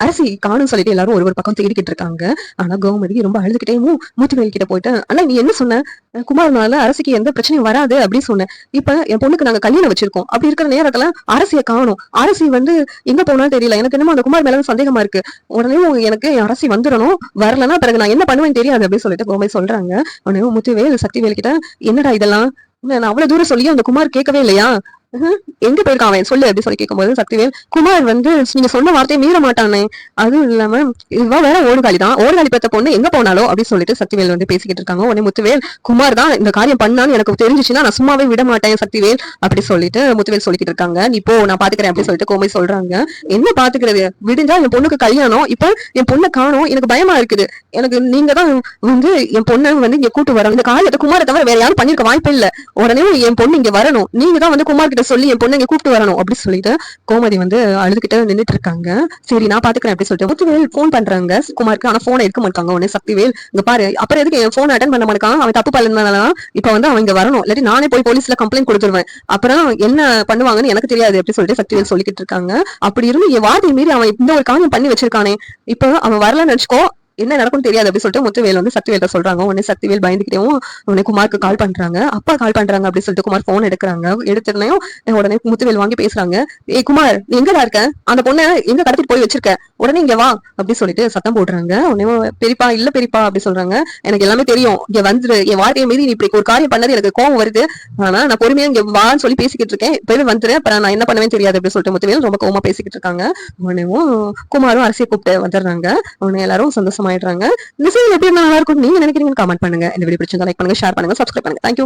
அரசி காணும் சொல்லிட்டு எல்லாரும் ஒரு பக்கம் தேடிக்கிட்டு இருக்காங்க. ஆனா கோமதி ரொம்ப அழுதுகிட்டே மூர்த்திவேல் கிட்ட போயிட்டு, ஆனா நீ என்ன சொன்ன? குமாரனால அரசிக்கு எந்த பிரச்சனையும் வராது அப்படின்னு சொன்னேன். இப்ப என் பொண்ணுக்கு நாங்க கல்யாணம் வச்சிருக்கோம். அப்படி இருக்கிற நேரத்துல அரசிய காணும். அரசி எங்க போனாலும் தெரியல. எனக்கு என்னமோ அந்த குமார் மேல சந்தேகமா இருக்கு. உடனே எனக்கு அரசி வந்துடணும். வரலன்னா பிறகு நான் என்ன பண்ணுவேன்னு தெரியாது அப்படின்னு சொல்லிட்டு கோமதி சொல்றாங்க. உடனே முத்துவேல் சக்திவேல் கிட்ட, என்னடா இதெல்லாம்? நான் அவ்வளவு தூரம் சொல்லியும் அந்த குமார் கேட்கவே இல்லையா? எங்க போயிருக்கான் அவன் சொல்லு அப்படின்னு சொல்லி கேட்கும்போது சக்திவேல், குமார் நீங்க சொன்ன வார்த்தையை மீற மாட்டானே, அதுவும் இல்லாம இவ வேற ஓடுகாலி தான், ஓடுகாலி பெத்த பொண்ணு எங்க போனாலோ அப்படின்னு சொல்லிட்டு சக்திவேல் பேசிக்கிட்டு இருக்காங்க. உடனே முத்துவேல், குமார் தான் இந்த காரியம் பண்ணான்னு எனக்கு தெரிஞ்சிச்சுன்னா நான் சும்மாவே விட மாட்டேன் சக்திவேல் அப்படி சொல்லிட்டு முத்துவேல் சொல்லிக்கிட்டு இருக்காங்க. நீ போ, நான் பாத்துக்கிறேன் அப்படின்னு சொல்லிட்டு கோமதி சொல்றாங்க. என்ன பாத்துக்கிறது, விடிஞ்சா என் பொண்ணுக்கு கல்யாணம், இப்ப என் பொண்ணை காணும், எனக்கு பயமா இருக்குது. எனக்கு நீங்க தான் என் பொண்ணை இங்க கூட்டு வரணும். இந்த காரியத்தை குமாரை தவிர வேற யாரும் பண்ணிருக்க வாய்ப்பே இல்ல. உடனே என் பொண்ணு இங்க வரணும், நீங்க தான் குமார் கிட்ட சொல்லி என் பொண்ணு இங்க கூப்பிட்டு வரணும் அப்படி சொல்லிட்டு கோமதி அழுதுகிட்டு நின்றுட்டு இருக்காங்க. சரி நான் பாத்துக்கிறேன் அப்படி சொல்லிட்டு முத்துவேல் போன் பண்றாங்க குமாருக்கு. ஆனா போனை எடுக்க மாட்டாங்க. உடனே சக்திவேல், இங்க பாரு, அப்புறம் எதுக்கு என் போன் அட்டன் பண்ண மாட்டான், அவன் தப்பு பண்ணலாம், இப்ப அவன் இங்க வரணும், இல்லாட்டி நானே போய் போலீஸ்ல கம்ப்ளைண்ட் கொடுத்துருவேன், அப்புறம் என்ன பண்ணுவாங்கன்னு எனக்கு தெரியாது அப்படி சொல்லிட்டு சக்திவேல் சொல்லிக்கிட்டு இருக்காங்க. அப்படி இருந்து என் வார்த்தையை மீறி அவன் இந்த ஒரு காரியம் பண்ணி வச்சிருக்கானே, இப்ப அவன் வரலன்னு நினைச்சுக்கோ, என்ன நடக்கும்னு தெரியாது அப்படி சொல்லிட்டு முத்துவேல் சக்திவேல் சொல்றாங்க. உடனே சக்திவேல் பயந்துகிட்டேவும் உடனே குமாருக்கு கால் பண்றாங்க. அப்பா கால் பண்றாங்க அப்படி சொல்லிட்டு குமார் போன் எடுக்கிறாங்க. எடுத்துனையும் உடனே முத்துவேல் வாங்கி பேசுறாங்க. ஏய் குமார், நீ எங்கடா இருக்க? அந்த பொண்ணை எங்க கடத்திட்டு போய் வச்சிருக்க? உடனே இங்க வா அப்படி சொல்லிட்டு சத்தம் போடுறாங்க. உடனே பெரியப்பா, இல்ல பெரியப்பா அப்படி சொல்றாங்க. எனக்கு எல்லாமே தெரியும், இங்க வந்துரு, என் வார்த்தையை மீறி நீ இப்படி ஒரு காரியம் பண்ணது எனக்கு கோவம் வருது, ஆனா நான் பொறுமையா இங்க வான்னு சொல்லி பேசிக்கிட்டு இருக்கேன், இப்பவே வந்துரு, அப்புறம் நான் என்ன பண்ணுவேன்னு தெரியாது அப்படி சொல்லிட்டு முத்துவேல் ரொம்ப கோவமா பேசிக்கிட்டு இருக்காங்க. உடனே குமாரும் அரசியை கூப்பிட்டு வந்துடுறாங்க. உடனே எல்லாரும் சந்தோஷம் ஆயிடுறாங்க. இந்த சீரியல் எப்படி நல்லா இருக்கும் நீங்க நினைக்கிறீங்கன்னு கமெண்ட் பண்ணுங்க. இந்த வீடியோ பிடிச்சிருந்தா லைக் பண்ணுங்க, ஷேர் பண்ணுங்க, சப்ஸ்கிரைப் பண்ணுங்க. தேங்க்யூ.